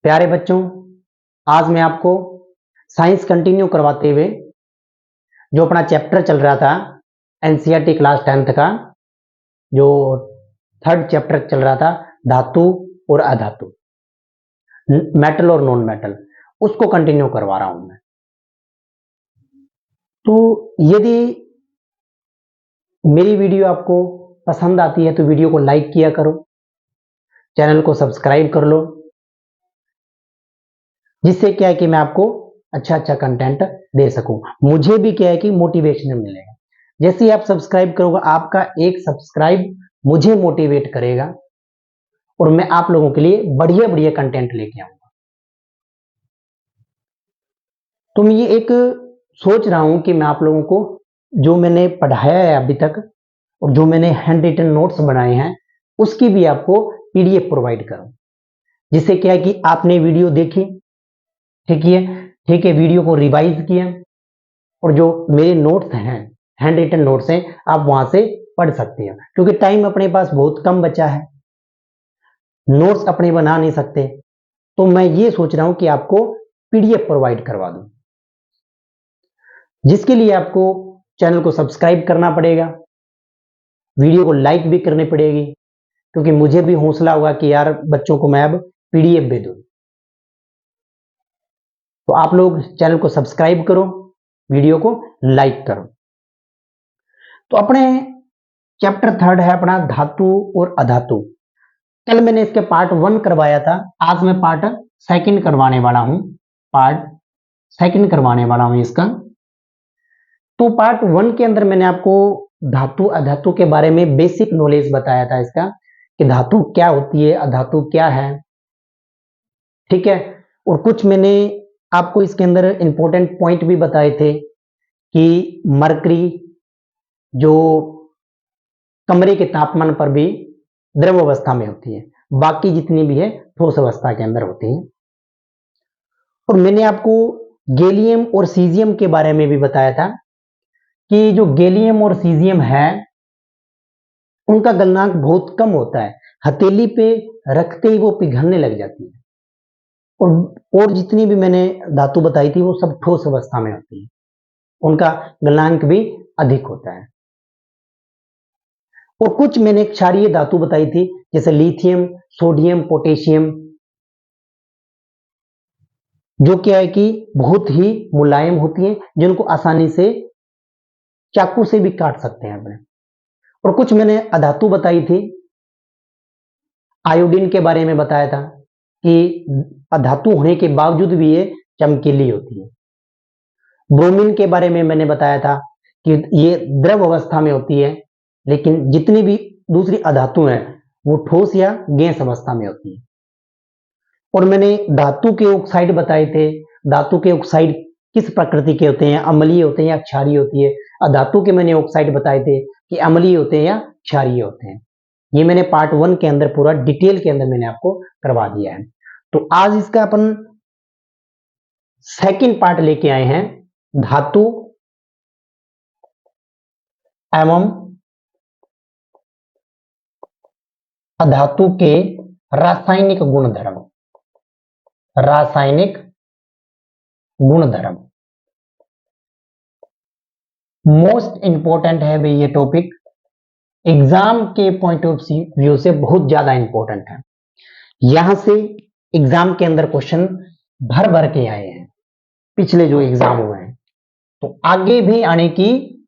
प्यारे बच्चों, आज मैं आपको साइंस कंटिन्यू करवाते हुए जो अपना चैप्टर चल रहा था एनसीईआरटी क्लास 10th का जो थर्ड चैप्टर चल रहा था धातु और अधातु, मेटल और नॉन मेटल, उसको कंटिन्यू करवा रहा हूं मैं। तो यदि मेरी वीडियो आपको पसंद आती है तो वीडियो को लाइक किया करो, चैनल को सब्सक्राइब कर लो, जिससे क्या है कि मैं आपको अच्छा अच्छा कंटेंट दे सकूं। मुझे भी क्या है कि मोटिवेशन मिलेगा। जैसे ही आप सब्सक्राइब करोगे, आपका एक सब्सक्राइब मुझे मोटिवेट करेगा और मैं आप लोगों के लिए बढ़िया बढ़िया कंटेंट लेके आऊंगा। तो मैं ये एक सोच रहा हूं कि मैं आप लोगों को जो मैंने पढ़ाया है अभी तक और जो मैंने हैंड रिटन नोट्स बनाए हैं उसकी भी आपको पीडीएफ प्रोवाइड करूं, जिससे क्या है कि आपने वीडियो देखी, ठीक है, वीडियो को रिवाइज किया और जो मेरे नोट्स हैं, हैंड रिटन नोट्स हैं, आप वहां से पढ़ सकते हैं। क्योंकि टाइम अपने पास बहुत कम बचा है, नोट्स अपने बना नहीं सकते, तो मैं ये सोच रहा हूं कि आपको पीडीएफ प्रोवाइड करवा दूं, जिसके लिए आपको चैनल को सब्सक्राइब करना पड़ेगा, वीडियो को लाइक भी करनी पड़ेगी, क्योंकि मुझे भी हौसला होगा कि यार बच्चों को मैं अब पीडीएफ भी दूं। तो आप लोग चैनल को सब्सक्राइब करो, वीडियो को लाइक करो। तो अपने चैप्टर थर्ड है अपना धातु और अधातु। कल मैंने इसके पार्ट 1 करवाया था, आज मैं पार्ट सेकंड करवाने वाला हूं, इसका। तो पार्ट 1 के अंदर मैंने आपको धातु अधातु के बारे में बेसिक नॉलेज बताया था इसका, कि धातु क्या होती है, अधातु क्या है, ठीक है। और कुछ मैंने आपको इसके अंदर इंपॉर्टेंट पॉइंट भी बताए थे कि मरकरी जो कमरे के तापमान पर भी द्रव अवस्था में होती है, बाकी जितनी भी है ठोस अवस्था के अंदर होती है। और मैंने आपको गैलियम और सीजियम के बारे में भी बताया था कि जो गैलियम और सीजियम है उनका गलनांक बहुत कम होता है, हथेली पे रखते ही वो पिघलने लग जाती है। और जितनी भी मैंने धातु बताई थी वो सब ठोस अवस्था में होती है, उनका गलनांक भी अधिक होता है। और कुछ मैंने क्षारीय धातु बताई थी, जैसे लिथियम, सोडियम, पोटेशियम, जो क्या है कि बहुत ही मुलायम होती है, जिनको आसानी से चाकू से भी काट सकते हैं अपने। और कुछ मैंने अधातु बताई थी, आयोडीन के बारे में बताया था कि अधातु होने के बावजूद भी ये चमकीली होती है। ब्रोमीन के बारे में मैंने बताया था कि ये द्रव अवस्था में होती है, लेकिन जितनी भी दूसरी अधातु हैं वो ठोस या गैस अवस्था में होती है। और मैंने धातु के ऑक्साइड बताए थे, धातु के ऑक्साइड किस प्रकृति के होते हैं, अम्लीय होते हैं या क्षारीय होती है। अधातु के मैंने ऑक्साइड बताए थे कि अम्लीय होते हैं या क्षारीय होते हैं। ये मैंने पार्ट 1 के अंदर पूरा डिटेल के अंदर मैंने आपको करवा दिया है। तो आज इसका अपन सेकंड पार्ट लेके आए हैं, धातु एवं अधातु के रासायनिक गुणधर्म। मोस्ट इंपॉर्टेंट है भाई ये टॉपिक, एग्जाम के पॉइंट ऑफ व्यू से बहुत ज्यादा इंपॉर्टेंट है। यहां से एग्जाम के अंदर क्वेश्चन भर भर के आए हैं पिछले जो एग्जाम हुए हैं, तो आगे भी आने की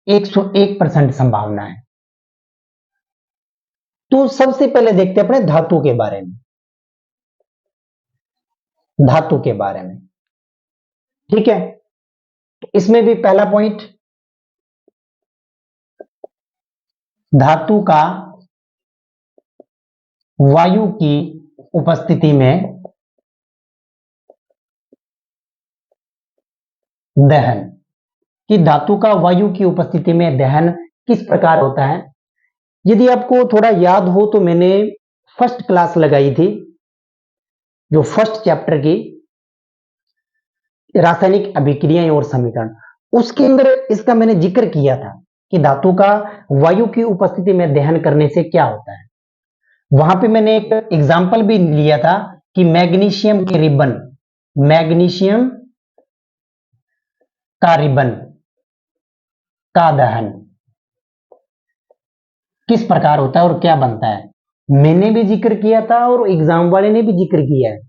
101% संभावना है। तो सबसे पहले देखते हैं अपने धातु के बारे में, ठीक है। तो इसमें भी पहला पॉइंट, धातु का वायु की उपस्थिति में दहन, कि धातु का वायु की उपस्थिति में दहन किस प्रकार होता है। यदि आपको थोड़ा याद हो तो मैंने फर्स्ट क्लास लगाई थी, जो फर्स्ट चैप्टर की रासायनिक अभिक्रियाएं और समीकरण, उसके अंदर इसका मैंने जिक्र किया था कि धातु का वायु की उपस्थिति में दहन करने से क्या होता है। वहां पे मैंने एक एग्जाम्पल भी लिया था कि मैग्नीशियम के रिबन, मैग्नीशियम का रिबन का दहन किस प्रकार होता है और क्या बनता है। मैंने भी जिक्र किया था और एग्जाम वाले ने भी जिक्र किया है,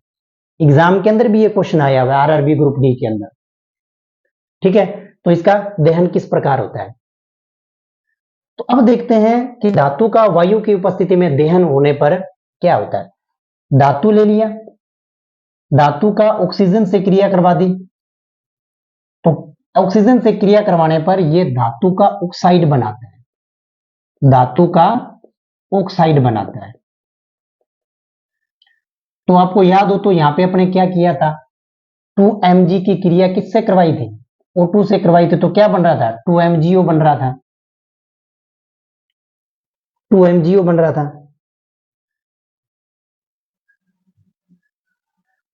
एग्जाम के अंदर भी ये क्वेश्चन आया हुआ है आरआरबी ग्रुप डी के अंदर। ठीक है, तो इसका दहन किस प्रकार होता है। तो अब देखते हैं कि धातु का वायु की उपस्थिति में दहन होने पर क्या होता है। धातु ले लिया, धातु का ऑक्सीजन से क्रिया करवा दी, तो ऑक्सीजन से क्रिया करवाने पर यह धातु का ऑक्साइड बनाता है, धातु का ऑक्साइड बनाता है। तो आपको याद हो तो यहां पे अपने क्या किया था, 2Mg की क्रिया किससे करवाई थी, O2 से करवाई थी। तो क्या बन रहा था, 2MgO बन रहा था, 2MgO बन रहा था।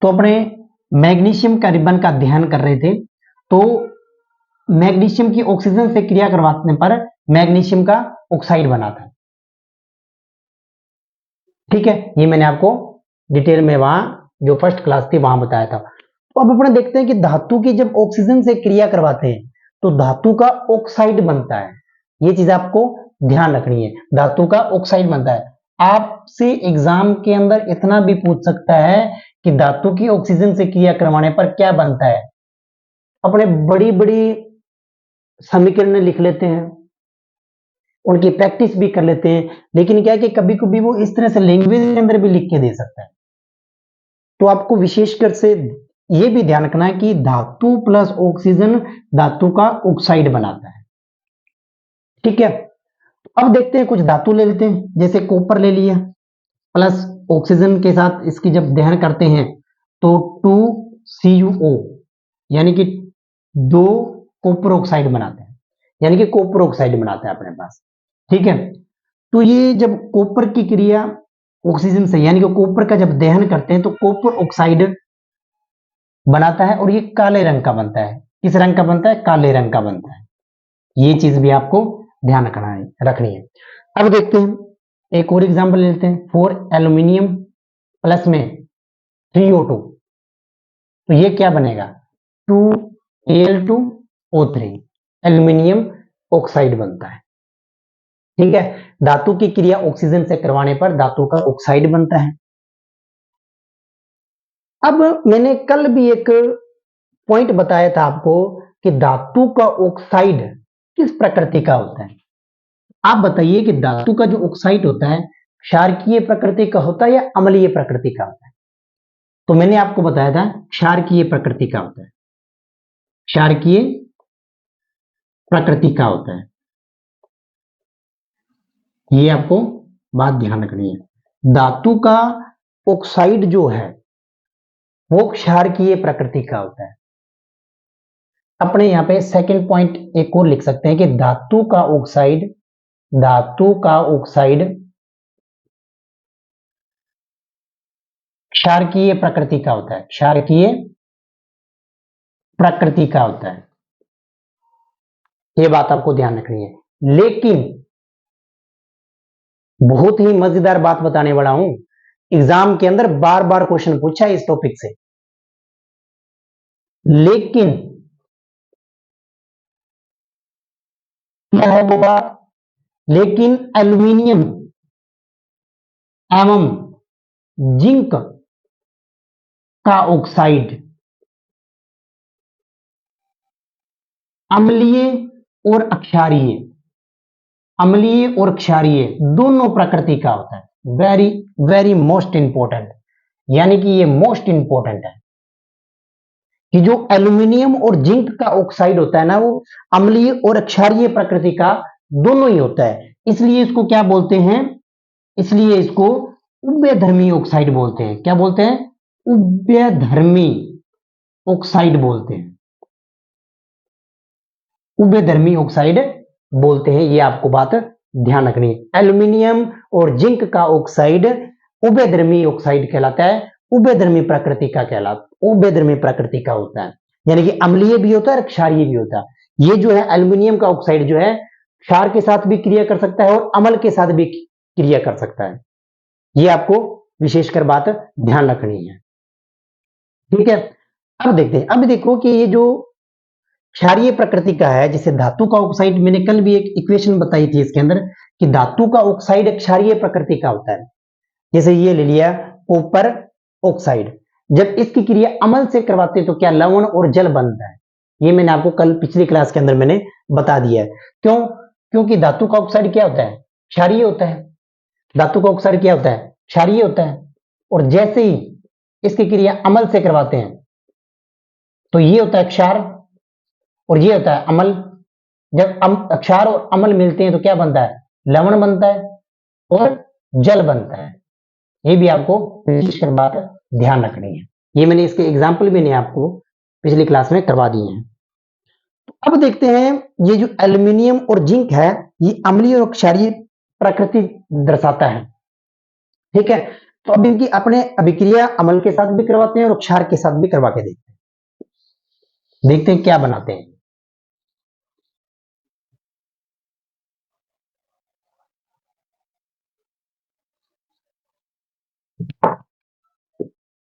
तो अपने मैग्नीशियम का रिबन का दहन कर रहे थे, तो मैग्नीशियम की ऑक्सीजन से क्रिया करवाने पर मैग्नीशियम का ऑक्साइड बना था। ठीक है, ये मैंने आपको डिटेल में वहां जो फर्स्ट क्लास थी वहां बताया था। तो अब अपने देखते हैं कि धातु की जब ऑक्सीजन से क्रिया करवाते हैं तो धातु का ऑक्साइड बनता है। ये चीज आपको ध्यान रखनी है, धातु का ऑक्साइड बनता है। आपसे एग्जाम के अंदर इतना भी पूछ सकता है कि धातु की ऑक्सीजन से क्रिया करवाने पर क्या बनता है। अपने बड़ी बड़ी समीकरण लिख लेते हैं, उनकी प्रैक्टिस भी कर लेते हैं, लेकिन क्या है कि कभी कभी वो इस तरह से लैंग्वेज के अंदर भी लिख के दे सकता है। तो आपको विशेषकर से ये भी ध्यान रखना है कि धातु प्लस ऑक्सीजन धातु का ऑक्साइड बनाता है। ठीक है, तो अब देखते हैं कुछ धातु ले लेते हैं, जैसे कॉपर ले लिया, प्लस ऑक्सीजन के साथ इसकी जब दहन करते हैं तो 2CuO यानी कि 2 कॉपर ऑक्साइड बनाते हैं, यानी कि कॉपर ऑक्साइड बनाता है अपने पास। ठीक है, तो ये जब कॉपर की क्रिया ऑक्सीजन से यानी कि कॉपर का जब दहन करते हैं तो कॉपर ऑक्साइड बनाता है और ये काले रंग का बनता है। किस रंग का बनता है, काले रंग का बनता है। ये चीज भी आपको ध्यान रखनी है। अब देखते हैं एक और एग्जांपल लेते हैं, 4 एल्यूमिनियम प्लस में 3O2, तो ये क्या बनेगा, 2Al2O3, एल्यूमिनियम ऑक्साइड बनता है। ठीक है, धातु की क्रिया ऑक्सीजन से करवाने पर धातु का ऑक्साइड बनता है। अब मैंने कल भी एक पॉइंट बताया था आपको कि धातु का ऑक्साइड किस प्रकृति का होता है। आप बताइए कि धातु का जो ऑक्साइड होता है क्षारकीय प्रकृति का होता है या अम्लीय प्रकृति का होता है। तो मैंने आपको बताया था क्षारकीय प्रकृति का होता है, क्षारकीय प्रकृति का होता है। ये आपको बात ध्यान रखनी है, धातु का ऑक्साइड जो है वो क्षारकीय प्रकृति का होता है। अपने यहां पे सेकंड पॉइंट एक और लिख सकते हैं कि धातु का ऑक्साइड क्षारकीय प्रकृति का होता है, क्षारकीय प्रकृति का होता है। ये बात आपको ध्यान रखनी है। लेकिन बहुत ही मजेदार बात बताने वाला हूं, एग्जाम के अंदर बार बार क्वेश्चन पूछा है इस टॉपिक से। लेकिन क्या है वो बात, लेकिन एल्यूमिनियम एवं जिंक का ऑक्साइड अम्लीय और अक्षारीय, अम्लीय और क्षारीय दोनों प्रकृति का होता है। वेरी वेरी मोस्ट इंपॉर्टेंट, यानी कि ये मोस्ट इंपॉर्टेंट है कि जो एल्यूमिनियम और जिंक का ऑक्साइड होता है ना वो अम्लीय और क्षारीय प्रकृति का दोनों ही होता है। इसलिए इसको क्या बोलते हैं, इसलिए इसको उभयधर्मी ऑक्साइड बोलते हैं। क्या बोलते हैं, उभयधर्मी ऑक्साइड बोलते हैं, उभयधर्मी ऑक्साइड बोलते हैं। ये आपको बात ध्यान रखनी है। एल्यूमिनियम और जिंक का ऑक्साइड उभयधर्मी ऑक्साइड कहलाता है, उभयधर्मी प्रकृति का उभयधर्मी प्रकृति का होता है, यानी कि अम्लीय भी होता है और क्षारीय भी होता है। ये जो है एल्यूमिनियम का ऑक्साइड जो है क्षार के साथ भी क्रिया कर सकता है और अम्ल के साथ भी क्रिया कर सकता है। ये आपको विशेषकर बात ध्यान रखनी है। ठीक है। अब देखते हैं, अब देखो कि ये जो क्षारीय प्रकृति का है, जिसे धातु का ऑक्साइड, मैंने कल भी एक इक्वेशन बताई थी इसके अंदर कि धातु का ऑक्साइड क्षारीय प्रकृति का होता है। जैसे ये ले लिया कॉपर ऑक्साइड, जब इसकी क्रिया अम्ल से करवाते हैं तो क्या लवण और जल बनता है। ये मैंने आपको कल पिछली क्लास के अंदर मैंने बता दिया है। क्यों? क्योंकि धातु का ऑक्साइड क्या होता है? क्षारीय होता है। धातु का ऑक्साइड क्या होता है? क्षारीय होता है। और जैसे ही इसकी क्रिया अम्ल से करवाते हैं तो ये होता है क्षार और ये होता है अम्ल। जब क्षार और अम्ल मिलते हैं तो क्या बनता है? लवण बनता है और जल बनता है। ये भी आपको विशेषकर बात ध्यान रखनी है। ये मैंने इसके एग्जाम्पल भी नहीं आपको पिछली क्लास में करवा दिए हैं। तो अब देखते हैं, ये जो एल्यूमिनियम और जिंक है, ये अम्लीय और क्षारीय प्रकृति दर्शाता है। ठीक है, तो अब इनकी अपने अभिक्रिया अम्ल के साथ भी करवाते हैं और क्षार के साथ भी करवा के देखते हैं क्या बनाते हैं।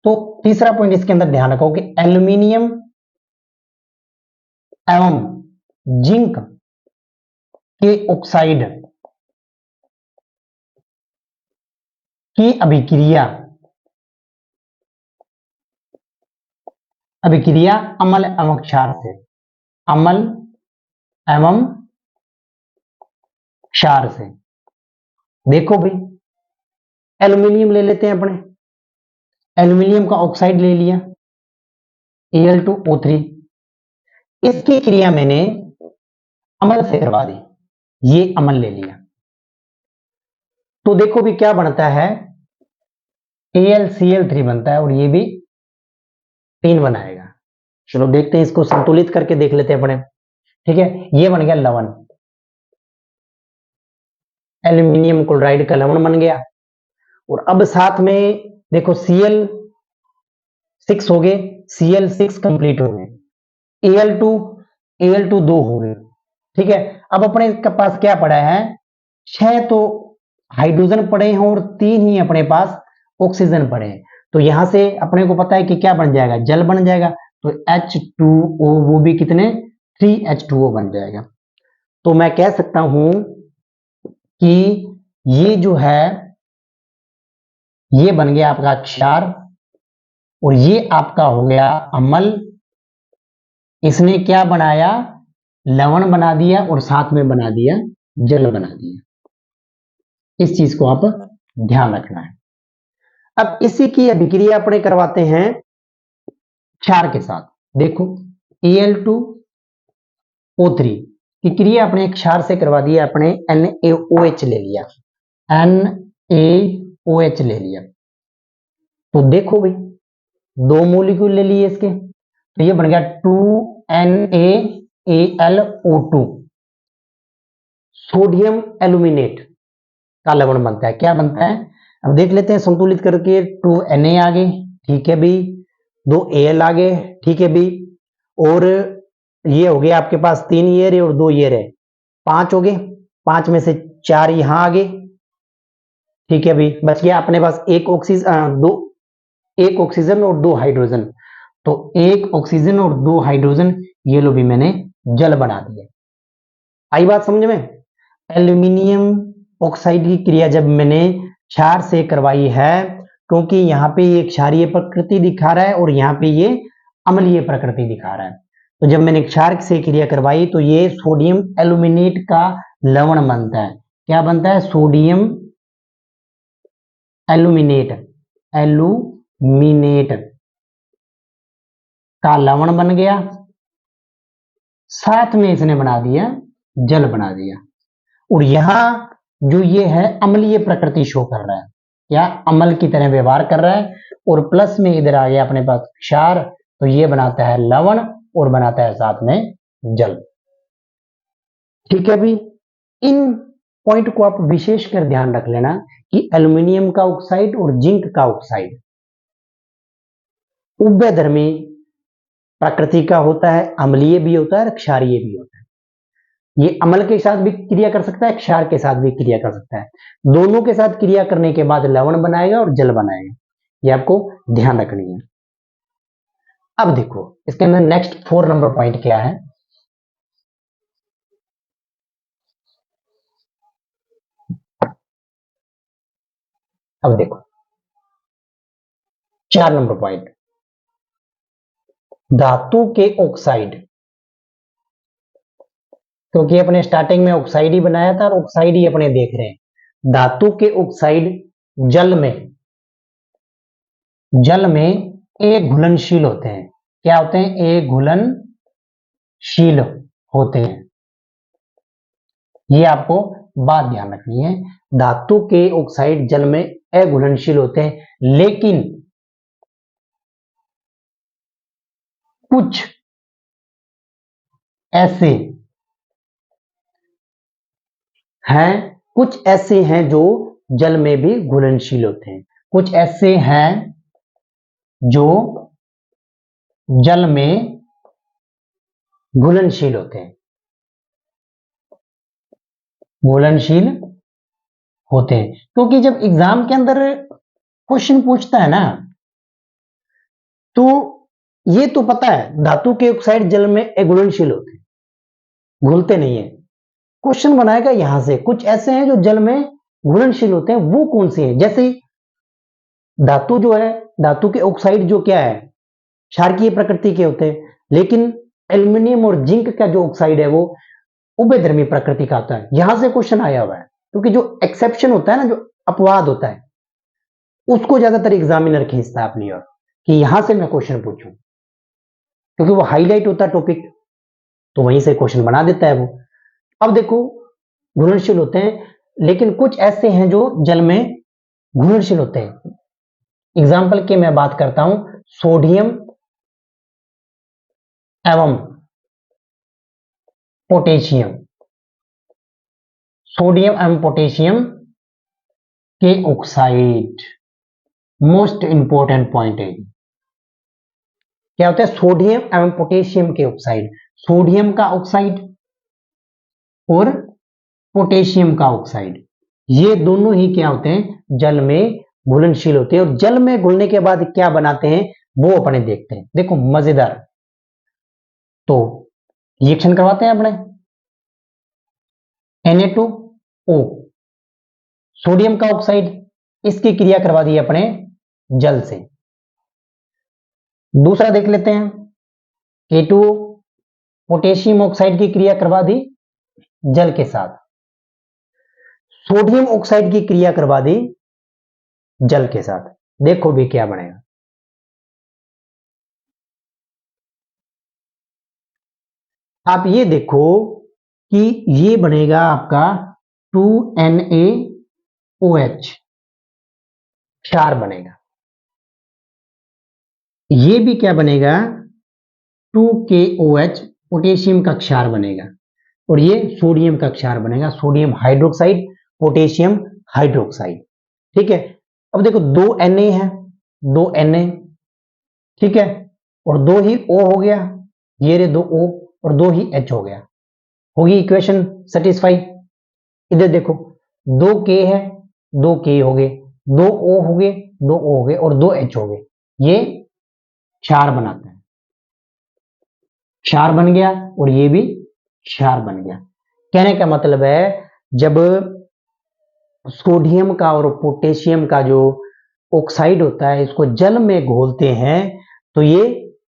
तो तीसरा पॉइंट इसके अंदर ध्यान रखो कि एल्यूमिनियम एवं जिंक के ऑक्साइड की अभिक्रिया अम्ल एवं क्षार से, अम्ल एवं क्षार से। देखो भाई, एल्यूमिनियम ले लेते हैं अपने, एल्यूमिनियम का ऑक्साइड ले लिया Al2O3, इसकी क्रिया मैंने अम्ल से करवा दी, ये अम्ल ले लिया। तो देखो भी क्या बनता है, AlCl3 बनता है और ये भी 3 बनाएगा। चलो देखते हैं, इसको संतुलित करके देख लेते हैं अपने। ठीक है, ये बन गया लवण, एल्यूमिनियम क्लोराइड का लवण बन गया। और अब साथ में देखो Cl6 हो गए, Cl6 कंप्लीट हो गए, Al2 2 हो गए। ठीक है, अब अपने पास क्या पड़ा है? 6 तो हाइड्रोजन पड़े हैं और 3 ही अपने पास ऑक्सीजन पड़े हैं। तो यहां से अपने को पता है कि क्या बन जाएगा? जल बन जाएगा। तो H2O वो भी कितने? 3H2O बन जाएगा। तो मैं कह सकता हूं कि ये जो है ये बन गया आपका क्षार और ये आपका हो गया अम्ल। इसने क्या बनाया? लवण बना दिया और साथ में बना दिया जल बना दिया। इस चीज को आप ध्यान रखना है। अब इसी की अभिक्रिया अपने करवाते हैं क्षार के साथ। देखो Al2O3 की क्रिया अपने क्षार से करवा दिया, अपने NaOH ले लिया, NaOH ले लिया। तो देखो भाई, 2 मॉलिक्यूल ले लिए इसके, तो ये बन गया 2NaAlO2, सोडियम एल्यूमिनेट का लवण बनता है। क्या बनता है? अब देख लेते हैं संतुलित करके। 2Na आ गए, ठीक है भी, 2Al आ गए, ठीक है भी, और ये हो गया आपके पास 3 ये रहे और 2 ये रहे, 5 हो गए। 5 में से 4 यहां आ गए, ठीक है भी, बच गया अपने पास एक ऑक्सीजन और 2 हाइड्रोजन। तो 1 ऑक्सीजन और 2 हाइड्रोजन, ये लो भी मैंने जल बना दिया। आई बात समझ में? एल्यूमिनियम ऑक्साइड की क्रिया जब मैंने क्षार से करवाई है, क्योंकि यहाँ पे ये क्षारीय प्रकृति दिखा रहा है और यहाँ पे ये अम्लीय प्रकृति दिखा रहा है, तो जब मैंने क्षार से क्रिया करवाई तो ये सोडियम एल्यूमिनेट का लवण बनता है। क्या बनता है? सोडियम एल्यूमिनेट का लवण बन गया, साथ में इसने बना दिया जल बना दिया। और यहां जो ये है अम्लीय प्रकृति शो कर रहा है, क्या अम्ल की तरह व्यवहार कर रहा है, और प्लस में इधर आ गया अपने पास क्षार, तो ये बनाता है लवण और बनाता है साथ में जल। ठीक है भी, इन पॉइंट को आप विशेष कर ध्यान रख लेना कि एल्यूमिनियम का ऑक्साइड और जिंक का ऑक्साइड उभयधर्मी प्रकृति का होता है, अम्लीय भी होता है और क्षारीय भी होता है। ये अम्ल के साथ भी क्रिया कर सकता है, क्षार के साथ भी क्रिया कर सकता है। दोनों के साथ क्रिया करने के बाद लवण बनाएगा और जल बनाएगा, ये आपको ध्यान रखनी है। अब देखो इसके अंदर नेक्स्ट 4 नंबर पॉइंट क्या है। अब देखो 4 नंबर पॉइंट, धातु के ऑक्साइड, क्योंकि अपने स्टार्टिंग में ऑक्साइड ही बनाया था और ऑक्साइड ही अपने देख रहे हैं। धातु के ऑक्साइड जल में एक घुलनशील होते हैं। क्या होते हैं? एक घुलनशील होते हैं। ये आपको बात ध्यान रखनी है। धातु के ऑक्साइड जल में अघुलनशील होते हैं, लेकिन कुछ ऐसे हैं जो जल में भी घुलनशील होते हैं। कुछ ऐसे हैं जो जल में घुलनशील होते हैं, घुलनशील होते हैं। क्योंकि जब एग्जाम के अंदर क्वेश्चन पूछता है ना, तो ये तो पता है धातु के ऑक्साइड जल में अघुलनशील होते हैं, घुलते नहीं है। क्वेश्चन बनाएगा यहां से कुछ ऐसे हैं जो जल में घुलनशील होते हैं, वो कौन से हैं? जैसे धातु जो है, धातु के ऑक्साइड जो क्या है, क्षारकीय प्रकृति के होते हैं, लेकिन एल्युमिनियम और जिंक का जो ऑक्साइड है वो उभयधर्मी प्रकृति का होता है। यहां से क्वेश्चन आया हुआ है, क्योंकि जो एक्सेप्शन होता है ना, जो अपवाद होता है, उसको ज्यादातर एग्जामिनर खींचता है अपनी ओर कि यहां से मैं क्वेश्चन पूछूं, क्योंकि वो हाईलाइट होता है टॉपिक, तो वहीं से क्वेश्चन बना देता है वो। अब देखो घुलनशील होते हैं, लेकिन कुछ ऐसे हैं जो जल में घुलनशील होते हैं। एग्जाम्पल की मैं बात करता हूं, सोडियम एवं पोटेशियम। सोडियम एवं पोटेशियम के ऑक्साइड मोस्ट इंपॉर्टेंट पॉइंट है। क्या होता है? सोडियम एवं पोटेशियम के ऑक्साइड, सोडियम का ऑक्साइड और पोटेशियम का ऑक्साइड, ये दोनों ही क्या होते हैं? जल में घुलनशील होते हैं। और जल में घुलने के बाद क्या बनाते हैं वो अपने देखते हैं। देखो मजेदार, तो रिएक्शन करवाते हैं अपने Na2O, सोडियम का ऑक्साइड, इसकी क्रिया करवा दी अपने जल से। दूसरा देख लेते हैं, K2O, पोटेशियम ऑक्साइड की क्रिया करवा दी जल के साथ, सोडियम ऑक्साइड की क्रिया करवा दी जल के साथ। देखो भी क्या बनेगा। आप ये देखो कि ये बनेगा आपका 2NaOH, क्षार बनेगा। ये भी क्या बनेगा? 2KOH, पोटेशियम का क्षार बनेगा। और ये सोडियम का क्षार बनेगा, सोडियम हाइड्रोक्साइड, पोटेशियम हाइड्रोक्साइड। ठीक है। अब देखो 2 Na है, 2 Na, ठीक है, और 2 ही O हो गया, ये रे 2 O और 2 ही H हो गया। होगी इक्वेशन सेटिस्फाई। इधर देखो 2 K है, 2 K हो गए, 2 O हो गए, 2 O हो गए और 2 H हो गए। ये क्षार बनाता है, क्षार बन गया और ये भी क्षार बन गया। कहने का मतलब है जब सोडियम का और पोटेशियम का जो ऑक्साइड होता है, इसको जल में घोलते हैं तो ये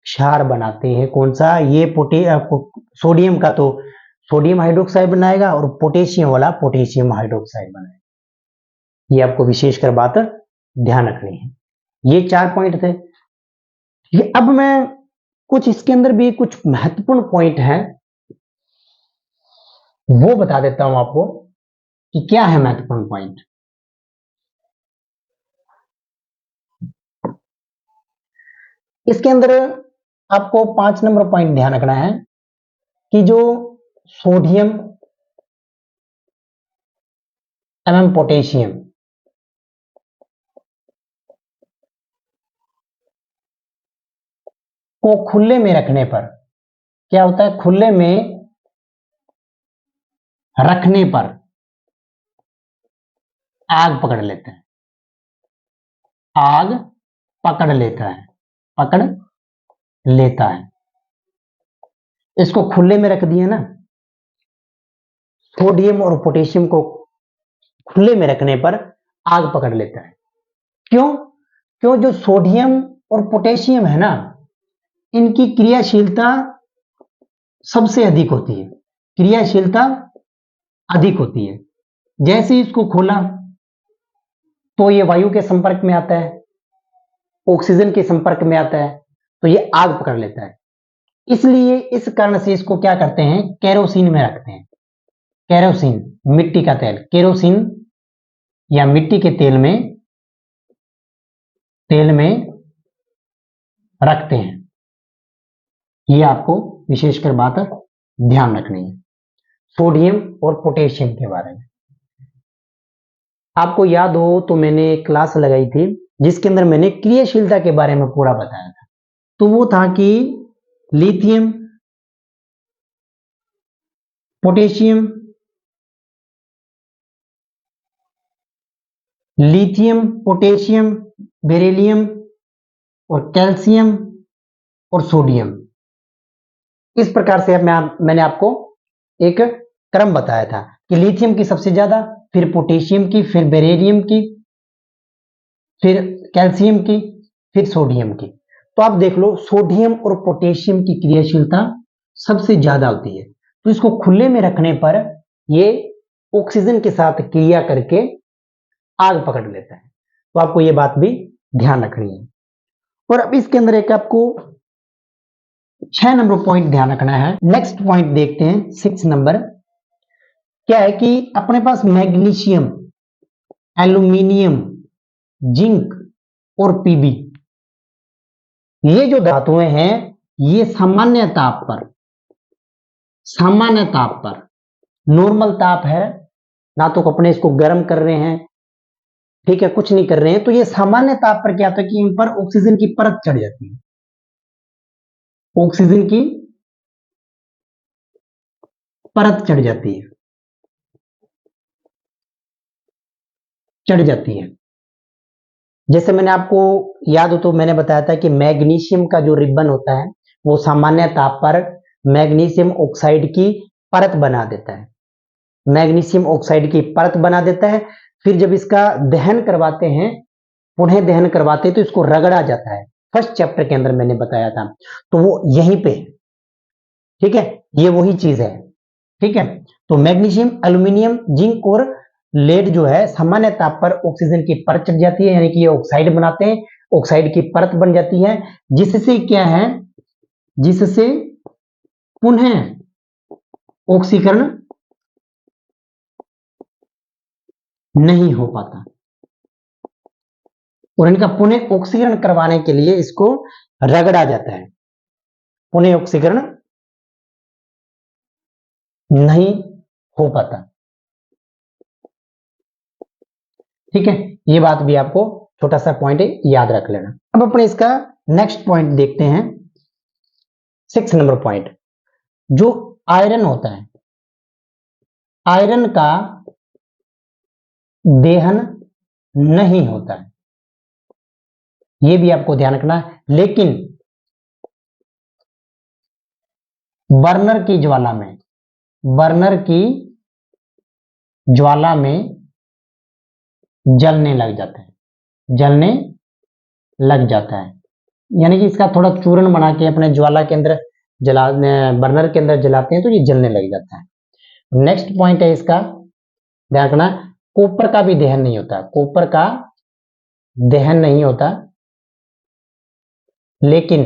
क्षार बनाते हैं। कौन सा? ये सोडियम का तो सोडियम हाइड्रोक्साइड बनाएगा और पोटेशियम वाला पोटेशियम हाइड्रोक्साइड बनाएगा। ये आपको विशेषकर बात ध्यान रखनी है। ये 4 पॉइंट थे। ये अब मैं कुछ इसके अंदर भी कुछ महत्वपूर्ण पॉइंट हैं वो बता देता हूं आपको कि क्या है महत्वपूर्ण पॉइंट। इसके अंदर आपको 5 नंबर पॉइंट ध्यान रखना है कि जो सोडियम एवं पोटेशियम को खुले में रखने पर क्या होता है? खुले में रखने पर आग पकड़ लेते हैं, आग पकड़ लेता है, पकड़ लेता है। इसको खुले में रख दिया ना, सोडियम और पोटेशियम को खुले में रखने पर आग पकड़ लेता है। क्यों? क्यों जो सोडियम और पोटेशियम है ना, इनकी क्रियाशीलता सबसे अधिक होती है, क्रियाशीलता अधिक होती है। जैसे ही इसको खोला तो ये वायु के संपर्क में आता है, ऑक्सीजन के संपर्क में आता है, तो ये आग पकड़ लेता है। इसलिए इस कारण से इसको क्या करते हैं, केरोसिन में रखते हैं। केरोसिन, मिट्टी का तेल, केरोसिन या मिट्टी के तेल में रखते हैं। ये आपको विशेषकर बात ध्यान रखनी है सोडियम और पोटेशियम के बारे में। आपको याद हो तो मैंने एक क्लास लगाई थी जिसके अंदर मैंने क्रियाशीलता के बारे में पूरा बताया था। तो वो था कि lithium, potassium, lithium, potassium, beryllium और कैल्शियम और सोडियम, इस प्रकार से मैंने आपको एक क्रम बताया था कि लिथियम की सबसे ज्यादा, फिर पोटेशियम की, फिर बेरिलियम की, फिर कैल्शियम की, फिर सोडियम की। तो आप देख लो सोडियम और पोटेशियम की क्रियाशीलता सबसे ज्यादा होती है। तो इसको खुले में रखने पर ये ऑक्सीजन के साथ क्रिया करके आग पकड़ लेता है। तो आपको ये बात भी ध्यान रखनी है। और अब इसके अंदर एक आपको 6 नंबर पॉइंट ध्यान रखना है। नेक्स्ट पॉइंट देखते हैं 6 नंबर। क्या है कि अपने पास मैग्नीशियम, एल्यूमिनियम, जिंक और पीबी, ये जो धातुएं हैं ये सामान्य ताप पर नॉर्मल ताप है ना, तो अपने इसको गर्म कर रहे हैं, ठीक है, कुछ नहीं कर रहे हैं, तो ये सामान्य ताप पर क्या होता है कि इन पर ऑक्सीजन की परत चढ़ जाती है, ऑक्सीजन की परत चढ़ जाती है, जैसे मैंने आपको याद हो तो मैंने बताया था कि मैग्नीशियम का जो रिबन होता है वो सामान्य ताप पर मैग्नीशियम ऑक्साइड की परत बना देता है, मैग्नीशियम ऑक्साइड की परत बना देता है। फिर जब इसका दहन करवाते हैं, पुनः दहन करवाते हैं, तो इसको रगड़ा जाता है। फर्स्ट चैप्टर के अंदर मैंने बताया था, तो वो यहीं पे, ठीक है, ये वही चीज है, ठीक है। तो मैग्नीशियम, एल्यूमिनियम, जिंक और लेड जो है सामान्य ताप पर ऑक्सीजन की परत चढ़ जाती है, यानी कि ये ऑक्साइड बनाते हैं, ऑक्साइड की परत बन जाती है, जिससे क्या है, जिससे पुनः ऑक्सीकरण नहीं हो पाता। और इनका पुनः ऑक्सीकरण करवाने के लिए इसको रगड़ा जाता है, पुनः ऑक्सीकरण नहीं हो पाता, ठीक है। ये बात भी आपको छोटा सा पॉइंट याद रख लेना। अब अपने इसका नेक्स्ट पॉइंट देखते हैं 6 नंबर पॉइंट। जो आयरन होता है, आयरन का दहन नहीं होता है, यह भी आपको ध्यान रखना है। लेकिन बर्नर की ज्वाला में जलने लग जाता है, यानी कि इसका थोड़ा चूर्ण बना के अपने ज्वाला के अंदर बर्नर के अंदर जलाते हैं तो ये जलने लग जाता है। नेक्स्ट पॉइंट है इसका ध्यान रखना, कॉपर का भी दहन नहीं होता, कॉपर का दहन नहीं होता, लेकिन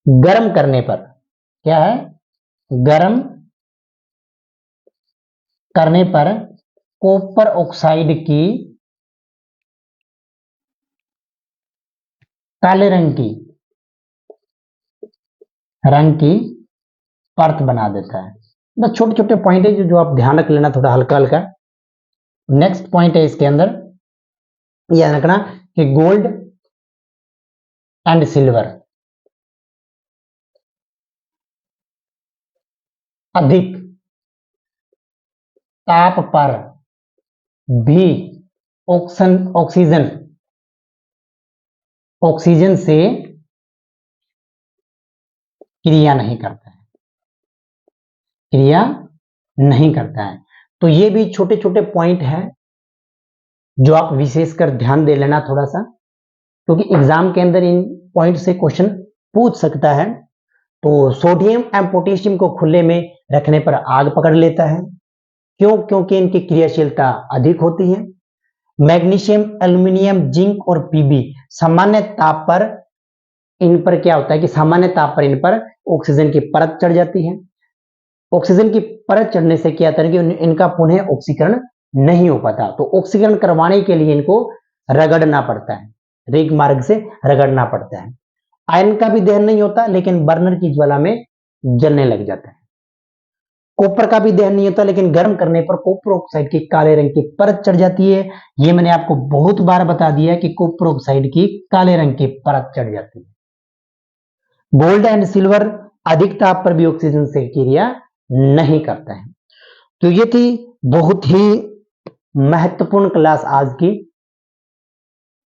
गर्म करने पर क्या है, गर्म करने पर कॉपर ऑक्साइड की काले रंग की परत बना देता है। बस छोटे छोटे पॉइंट है जो आप ध्यान रख लेना, थोड़ा हल्का हल्का। नेक्स्ट पॉइंट है इसके अंदर यह रखना कि गोल्ड एंड सिल्वर अधिक ताप पर भी ऑक्सीजन ऑक्सीजन से क्रिया नहीं करता है, क्रिया नहीं करता है। तो ये भी छोटे छोटे पॉइंट हैं जो आप विशेषकर ध्यान दे लेना थोड़ा सा, क्योंकि एग्जाम के अंदर इन पॉइंट से क्वेश्चन पूछ सकता है। तो सोडियम एवं पोटेशियम को खुले में रखने पर आग पकड़ लेता है, क्यों? क्योंकि इनकी क्रियाशीलता अधिक होती है। मैग्नीशियम, एल्यूमिनियम, जिंक और पीबी सामान्य ताप पर इन पर क्या होता है कि सामान्य ताप पर इन पर ऑक्सीजन की परत चढ़ जाती है। ऑक्सीजन की परत चढ़ने से क्या होता है कि इनका पुनः ऑक्सीकरण नहीं हो पाता, तो ऑक्सीकरण करवाने के लिए इनको रगड़ना पड़ता है, रेग मार्ग से रगड़ना पड़ता है। आयरन का भी दहन नहीं होता, लेकिन बर्नर की ज्वाला में जलने लग जाता है। कॉपर का भी दहन नहीं होता, लेकिन गर्म करने पर कॉपर ऑक्साइड की काले रंग की परत चढ़ जाती है। ये मैंने आपको बहुत बार बता दिया कि कॉपर ऑक्साइड की काले रंग की परत चढ़ जाती है। गोल्ड एंड सिल्वर अधिक ताप पर भी ऑक्सीजन से क्रिया नहीं करता है। तो ये थी बहुत ही महत्वपूर्ण क्लास आज की।